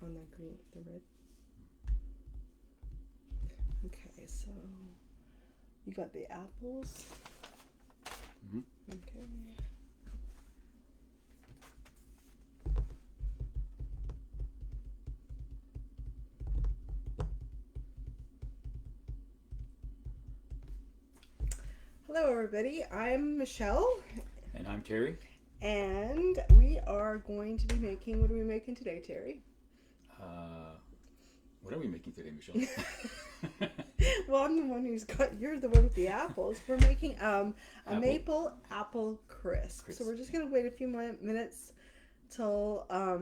on the green, the red. Okay, so you got the apples. Mm-hmm. Okay. Hello, everybody. I'm Michelle. And I'm Terry. And we are going to be making, what are we making today, Terry? What are we making today, Michelle? Well, I'm the one you're the one with the apples. We're making a maple apple crisp. So we're just going to wait a few minutes till a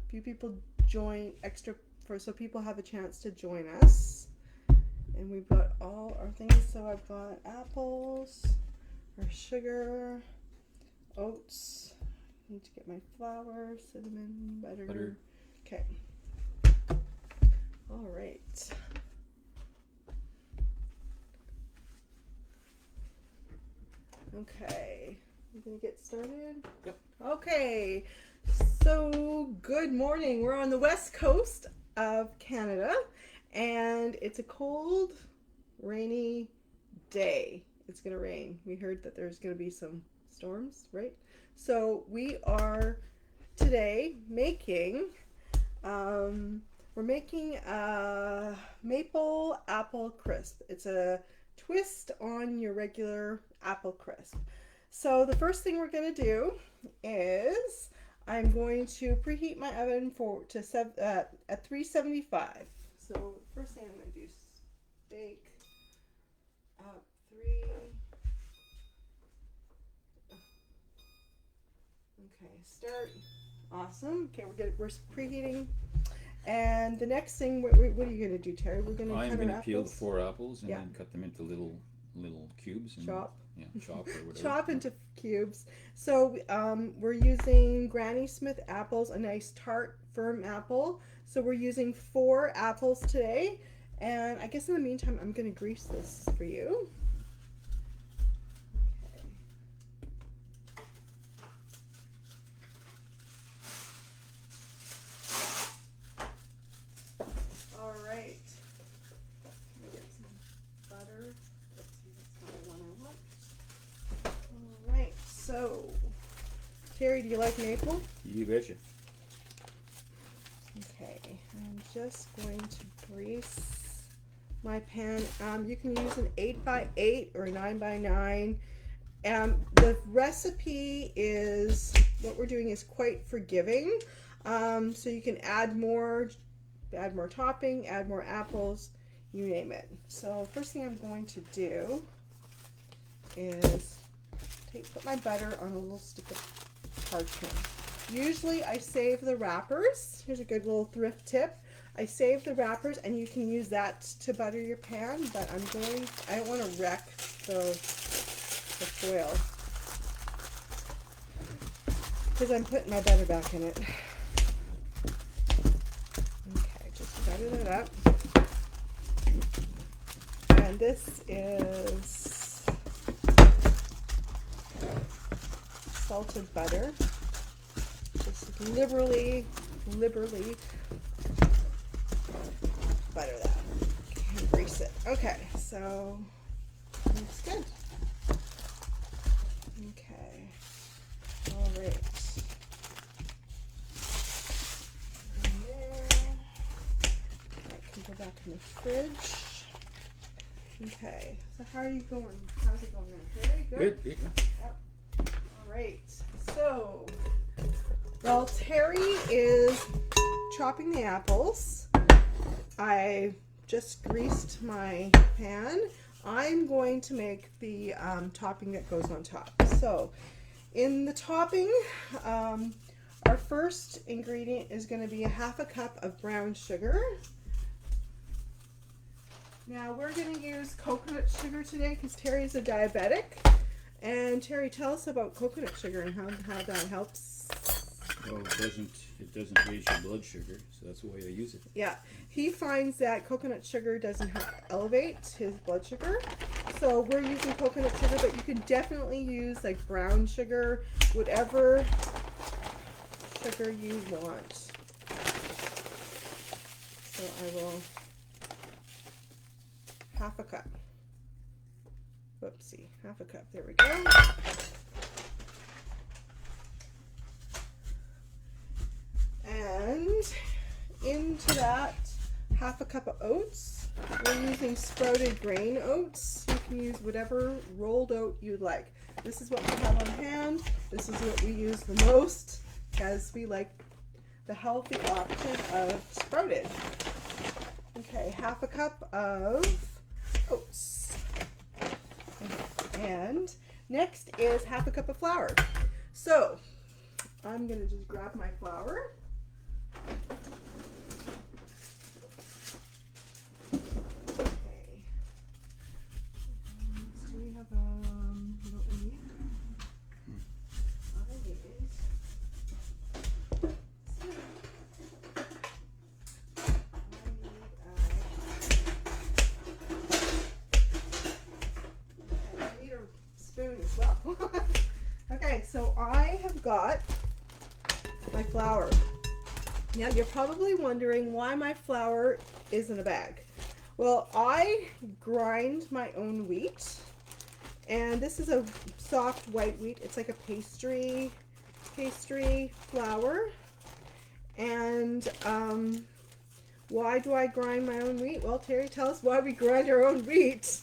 few people join so people have a chance to join us. And we've got all our things. So I've got apples, our sugar, oats. I need to get my flour, cinnamon, butter. Okay. All right. Okay. We're going to get started? Yep. Okay. So, good morning. We're on the west coast of Canada, and it's a cold, rainy day. It's going to rain. We heard that there's going to be some storms, right? So, we are today making we're making a maple apple crisp. It's a twist on your regular apple crisp. So the first thing we're going to do is I'm going to preheat my oven at 375. So the first thing I'm going to do is bake up 3. Okay, start. Awesome. Okay, we're preheating. And the next thing, what are you going to do, Terry? We're going to I'm going to peel the 4 apples and then cut them into little cubes. And chop. Yeah, chop or whatever. Chop into cubes. So we're using Granny Smith apples, a nice tart, firm apple. So we're using 4 apples today. And I guess in the meantime, I'm going to grease this for you. So, Terry, do you like maple? You betcha. Okay, I'm just going to grease my pan. You can use an 8x8 or a 9x9. The recipe is, what we're doing is quite forgiving. So you can add more topping, add more apples, you name it. So first thing I'm going to do is put my butter on a little stick of parchment. Usually I save the wrappers. Here's a good little thrift tip. I save the wrappers and you can use that to butter your pan, but I don't want to wreck the foil because I'm putting my butter back in it. Okay, just butter that up. And this is salted butter. Just liberally butter that. And grease it. Okay, so looks good. Okay. All right. And there. That can go back in the fridge. Okay. So how are you going? How's it going now? Very good. Good. Yep. Right, so while Terry is chopping the apples, I just greased my pan. I'm going to make the topping that goes on top. So in the topping, our first ingredient is going to be 1/2 cup of brown sugar. Now we're going to use coconut sugar today because Terry's a diabetic. And Terry, tell us about coconut sugar and how that helps. Well, it doesn't raise your blood sugar, so that's the way I use it. Yeah, he finds that coconut sugar doesn't elevate his blood sugar. So we're using coconut sugar, but you can definitely use like brown sugar, whatever sugar you want. So I will half a cup. Whoopsie, half a cup. There we go. And into that half a cup of oats. We're using sprouted grain oats. You can use whatever rolled oat you'd like. This is what we have on hand. This is what we use the most because we like the healthy option of sprouted. Okay, half a cup of oats. And next is half a cup of flour. So I'm gonna just grab my flour. Okay. So we have what we need. I need I need a spoon as well. Okay, so I have got my flour. Now you're probably wondering why my flour is in a bag. Well, I grind my own wheat, and this is a soft white wheat. It's like a pastry flour. And why do I grind my own wheat? Well, Terry, tell us why we grind our own wheat.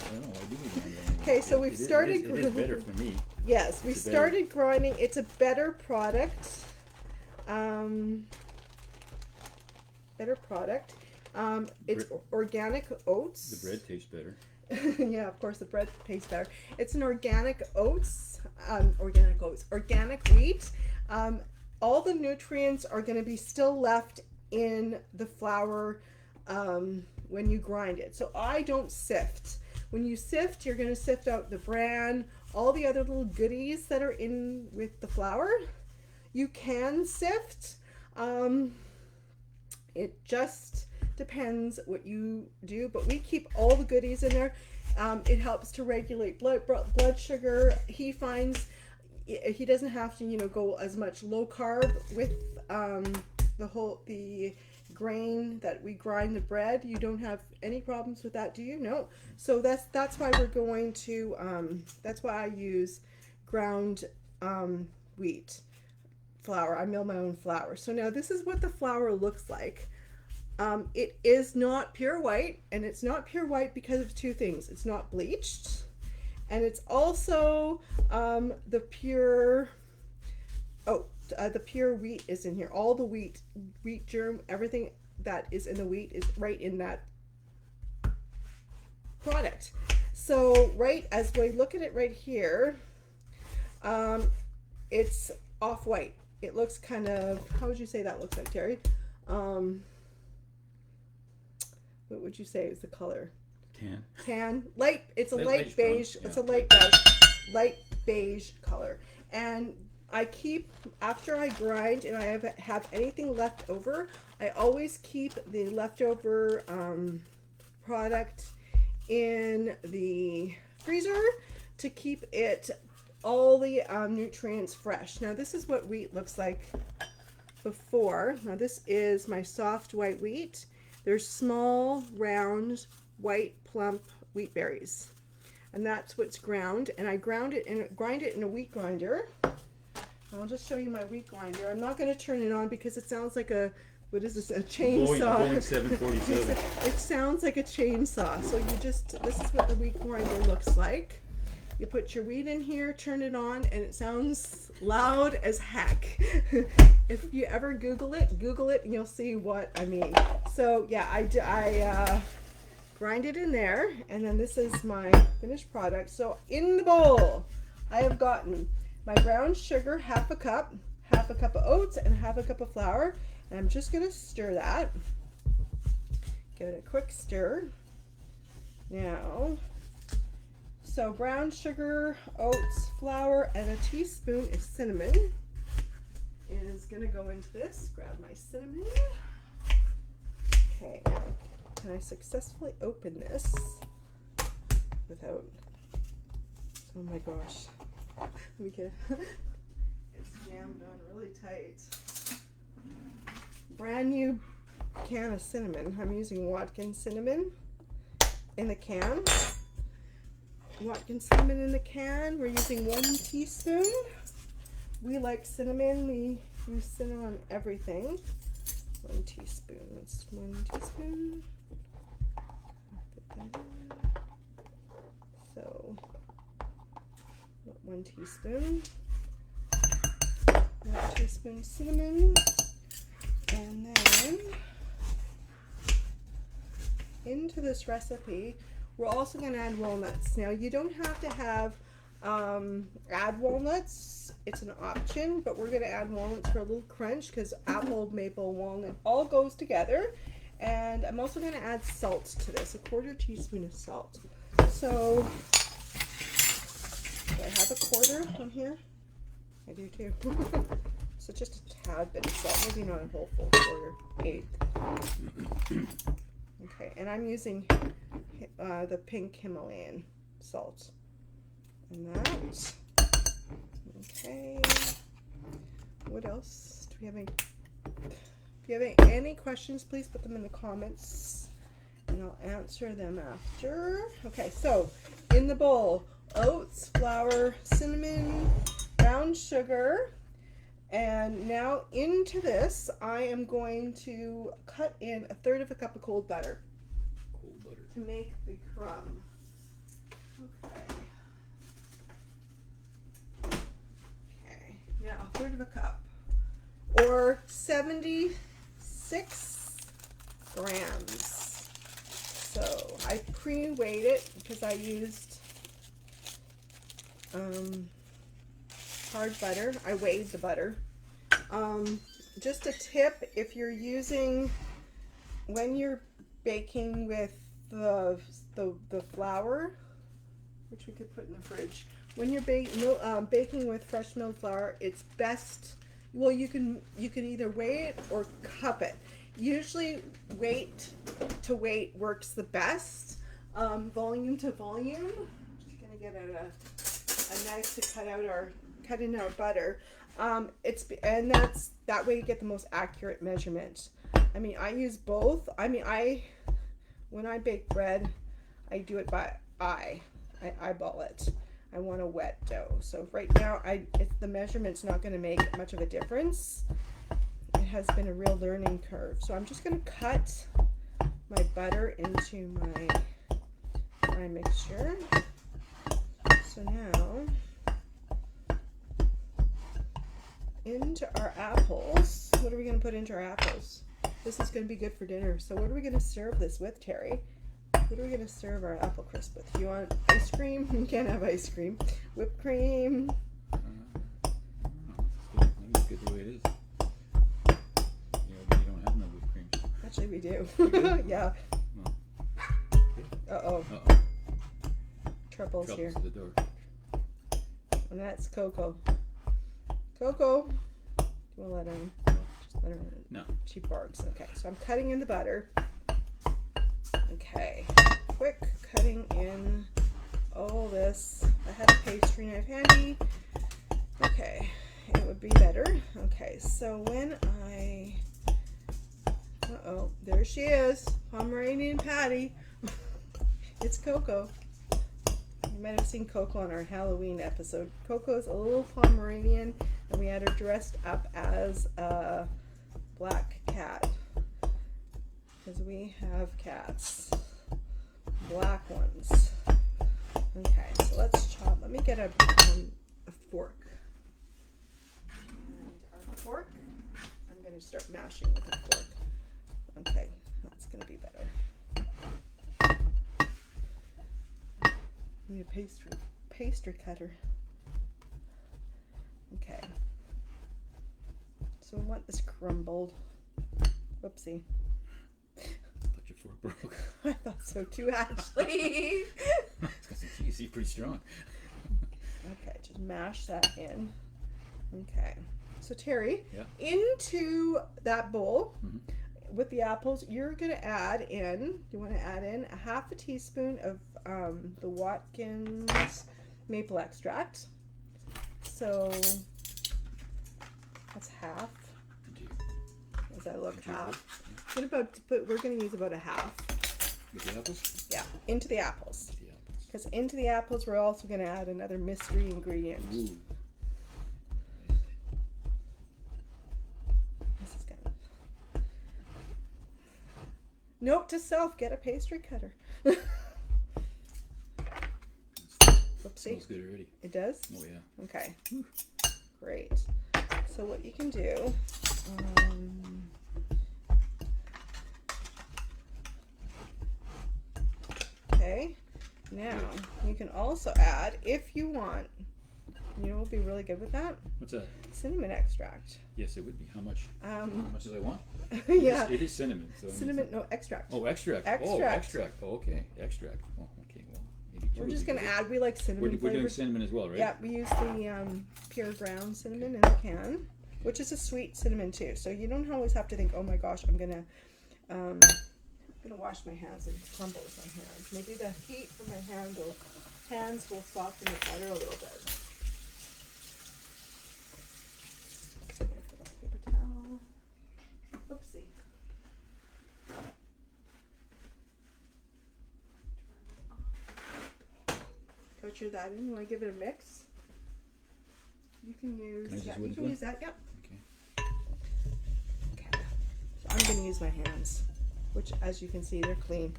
I don't know. I do grind my own wheat. Okay, so we've started. It is better for me. Yes, we started grinding. It's a better product. Better product. It's organic oats. The bread tastes better. Yeah, of course, the bread tastes better. It's an organic organic wheat. All the nutrients are going to be still left in the flour when you grind it. So I don't sift. When you sift, you're going to sift out the bran, all the other little goodies that are in with the flour. You can sift. It just depends what you do, but we keep all the goodies in there. It helps to regulate blood sugar. He finds he doesn't have to, go as much low carb with the grain that we grind the bread. You don't have any problems with that, do you? No. So that's why we're going to that's why I use ground wheat flour. I mill my own flour. So now this is what the flour looks like. It is not pure white, and it's not pure white because of two things. It's not bleached, and it's also the pure wheat is in here. All the wheat germ, everything that is in the wheat is right in that product. So right as we look at it right here, it's off-white. It looks kind of, how would you say that looks like, Terry? What would you say is the color? Tan. Light. It's a light beige. Yeah. It's a light beige color. And I keep, after I grind and I have anything left over, I always keep the leftover product in the freezer to keep it all the nutrients fresh. Now this is what wheat looks like before. Now this is my soft white wheat. There's small, round, white, plump wheat berries, and that's what's ground. And I grind it in a wheat grinder. I'll just show you my wheat grinder. I'm not going to turn it on because it sounds like a, what is this, a chainsaw? Boeing 747. It sounds like a chainsaw. So this is what the wheat grinder looks like. You put your wheat in here, turn it on, and it sounds loud as heck. If you ever Google it, and you'll see what I mean. So yeah, I grind it in there, and then this is my finished product. So in the bowl, I have gotten my brown sugar, half a cup of oats, and half a cup of flour. And I'm just gonna stir that. Give it a quick stir. Now, so brown sugar, oats, flour, and a teaspoon of cinnamon is gonna go into this. Grab my cinnamon. Okay, can I successfully open this without, oh my gosh, let me get, it's jammed on really tight. brand new can of cinnamon. I'm using Watkins cinnamon in the can. Watkins cinnamon in the can. We're using 1 teaspoon. We like cinnamon. We use cinnamon on everything. 1 teaspoon. That's 1 teaspoon. Put that in. So 1 teaspoon. 1 teaspoon cinnamon. And then into this recipe, we're also going to add walnuts. Now, you don't have to have add walnuts. It's an option, but we're going to add walnuts for a little crunch because apple, maple, walnut all goes together. And I'm also going to add salt to this, 1/4 teaspoon of salt. So, do I have a 1/4 on here? I do too. So just a tad bit of salt, maybe not a whole full 1/4. Okay, and I'm using the pink Himalayan salt. And that. Okay. What else? Do we have any? If you have any questions, please put them in the comments and I'll answer them after. Okay, so in the bowl, oats, flour, cinnamon, brown sugar. And now into this, I am going to cut in 1/3 cup of cold butter. Cold butter. To make the crumb. Okay. Okay, now 1/3 cup. Or 76 grams. So I pre-weighed it because I used hard butter. I weighed the butter. Just a tip, if you're using, when you're baking with the flour, which we could put in the fridge, when you're baking with fresh milled flour, it's best, well, you can either weigh it or cup it. Usually weight to weight works the best. Volume to volume. Just gonna get out a knife to cut in our butter. That way you get the most accurate measurement. I mean, I use both. I mean, when I bake bread, I do it by eye. I eyeball it. I want a wet dough. So right now, the measurement's not going to make much of a difference. It has been a real learning curve. So I'm just going to cut my butter into my mixture. So now, into our apples. What are we going to put into our apples? This is going to be good for dinner. So what are we going to serve this with, Terry? What are we going to serve our apple crisp with? You want ice cream? You can't have ice cream. Whipped cream. It's good the way it is. Yeah, but you don't have no whipped cream. Actually, we do. Yeah. Oh. Uh-oh. Uh-oh. Trouble's here. To the door. And that's Coco. Coco. Do you want to let her in? Just let her in. No. She barks. Okay, so I'm cutting in the butter. Okay, quick cutting in all this. I had a pastry knife handy. Okay, it would be better. Okay, so when uh-oh, there she is, Pomeranian Patty. It's Coco. You might have seen Coco on our Halloween episode. Coco's a little Pomeranian, and we had her dressed up as a black cat. Because we have cats. Black ones. Okay, so let's chop. Let me get a fork. And our fork, I'm going to start mashing with a fork. Okay, that's going to be better. I need a pastry cutter. Okay. So we want this crumbled. Whoopsie. Your fork broke. I thought so too, actually. It's got some cheese. He's pretty strong. Okay, just mash that in. Okay. So Terry, Yeah. into that bowl Mhm. with the apples, you're gonna add in. You want to add in 1/2 teaspoon of the Watkins maple extract. So that's half. Did you? As I look. look Would you half. But we're gonna use about a half. With the apples? Yeah, into the apples. The apples. Because into the apples, we're also gonna add another mystery ingredient. Ooh. This is gonna. Note to self: get a pastry cutter. Oopsie. Smells good already. It does? Oh yeah. Okay. Great. So what you can do, okay, now you can also add, if you want, you know what would be really good with that? What's that? Cinnamon extract. Yes, it would be. How much? How much do I want? Yeah. It is cinnamon. So Cinnamon, no, extract. Oh, extract. Oh, Extract. extract. Oh, okay. Extract. Oh, okay. Well, maybe two We're would just be going to good. add, we like cinnamon We're doing flavors. cinnamon as well, right? Yeah, we use the pure ground cinnamon in the can, which is a sweet cinnamon too. So you don't always have to think, oh my gosh, I'm gonna wash my hands and crumble my hands. Maybe the heat from my hands will soften the butter a little bit. Paper towel. Oopsie. Coach that in. Want to give it a mix? You can use. Can I use Yeah, wooden you can spoon? use that. Yep. Okay. Okay. So I'm going to use my hands, which, as you can see, they're clean.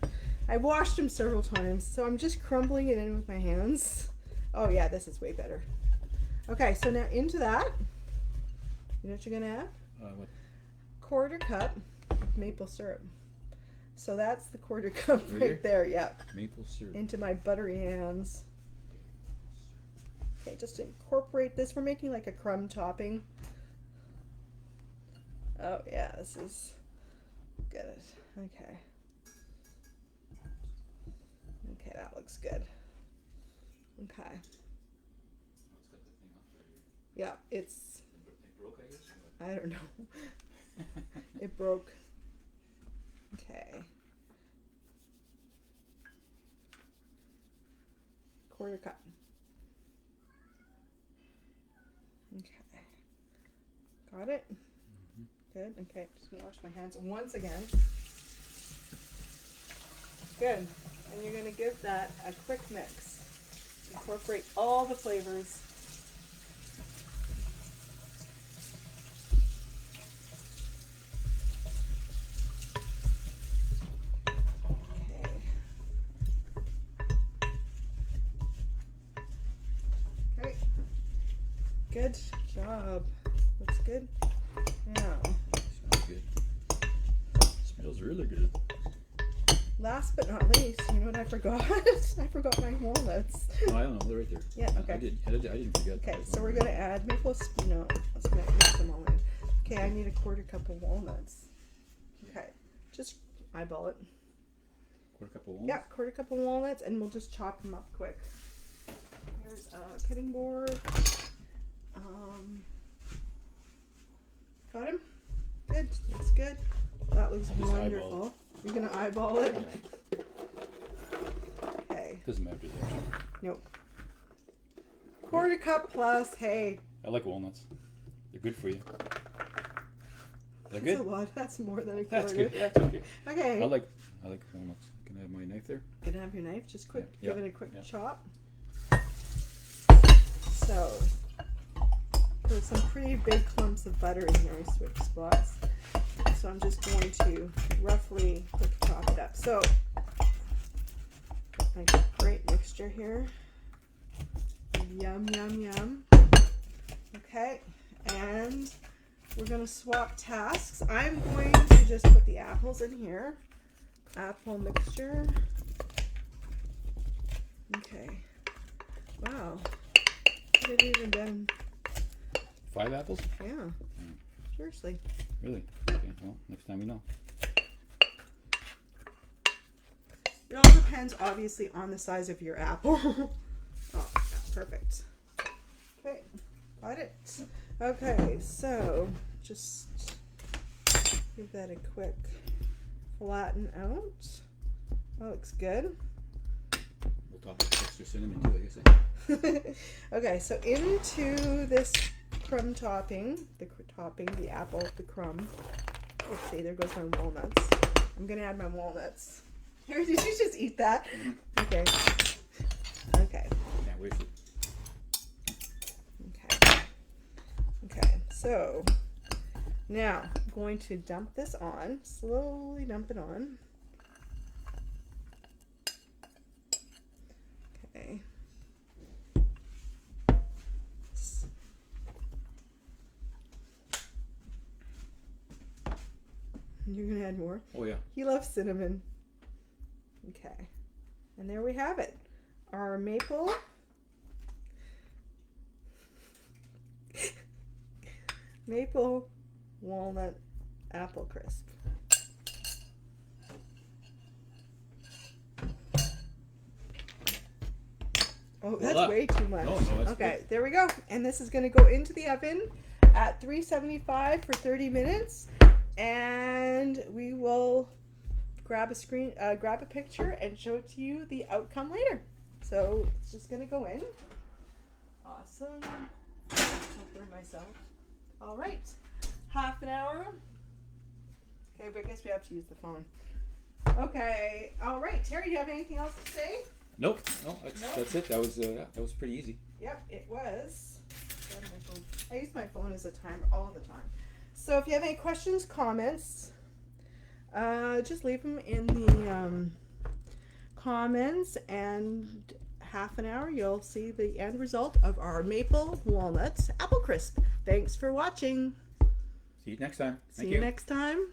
I washed them several times, so I'm just crumbling it in with my hands. Oh yeah, this is way better. Okay, so now into that, you know what you're going to add? What? 1/4 cup maple syrup. So that's the 1/4 cup Right right here? there. Yep. Maple syrup. Into my buttery hands. Okay, just incorporate this. We're making like a crumb topping. Oh yeah, this is good. Okay. Okay, that looks good. Okay. Yeah, it's, It broke, I guess? I don't know. It broke. Okay. 1/4 cup. Okay. Got it? Good. Okay, just gonna wash my hands once again. Good. And you're gonna give that a quick mix. Incorporate all the flavors. Okay. Good job. Looks good. Now, Smells good. Smells really good. last but not least, you know what I forgot? I forgot my walnuts. Oh, I don't know. They're right there. Yeah, okay. I didn't forget. Okay, so we're gonna add, maybe let's mix them all in. Okay, I need a 1/4 cup of walnuts. Okay, just eyeball it. 1/4 cup of walnuts? Yeah, 1/4 cup of walnuts, and we'll just chop them up quick. Here's a cutting board. Got him? Good, looks good. That looks Just eyeball wonderful. You're gonna eyeball it? Okay, Doesn't matter. nope. 1/4 cup plus, hey. I like walnuts. They're good for you. They're That's good. a lot. That's more than a 1/4. That's good. That's okay. Okay. I like walnuts. Can I have my knife there? Gonna have your knife, just quick, Yeah, give it a quick yeah. chop. So, there's some pretty big clumps of butter in here, switch spots. So I'm just going to roughly quick chop it up. So, I got a great mixture here. Yum, yum, yum. Okay, and we're gonna swap tasks. I'm going to just put the apples in here. Apple mixture. Okay. Wow. Could have even done. 5 apples? Yeah. Seriously. Really? Okay. Well, next time we know. It all depends, obviously, on the size of your apple. Oh, that's perfect. Okay. Got it. Okay, so just give that a quick flatten out. That looks good. We'll talk about extra cinnamon too, I guess. Okay, so into this crumb topping, the apple, the crumb, Let's see, there goes my walnuts. I'm gonna add my walnuts. Harry, did you just eat that? Okay. Okay. Can't waste it. Okay. Okay. So now I'm going to dump this on. Slowly dump it on. Okay. You're gonna add more? Oh yeah. He loves cinnamon. Okay. And there we have it. Our maple walnut apple crisp. Oh, that's Voila. way too much. No, that's okay, good. there we go. And this is going to go into the oven at 375 for 30 minutes. And we will grab a picture and show it to you the outcome later. So it's just going to go in. Awesome. I'll burn myself. All right. Half an hour. Okay, but I guess we have to use the phone. Okay. All right. Terry, do you have anything else to say? Nope. No, that's it. That was pretty easy. Yep, it was. I use my phone as a timer all the time. So if you have any questions, comments, just leave them in the comments, and half an hour you'll see the end result of our maple walnuts apple crisp. Thanks for watching. See you next time. See you next time.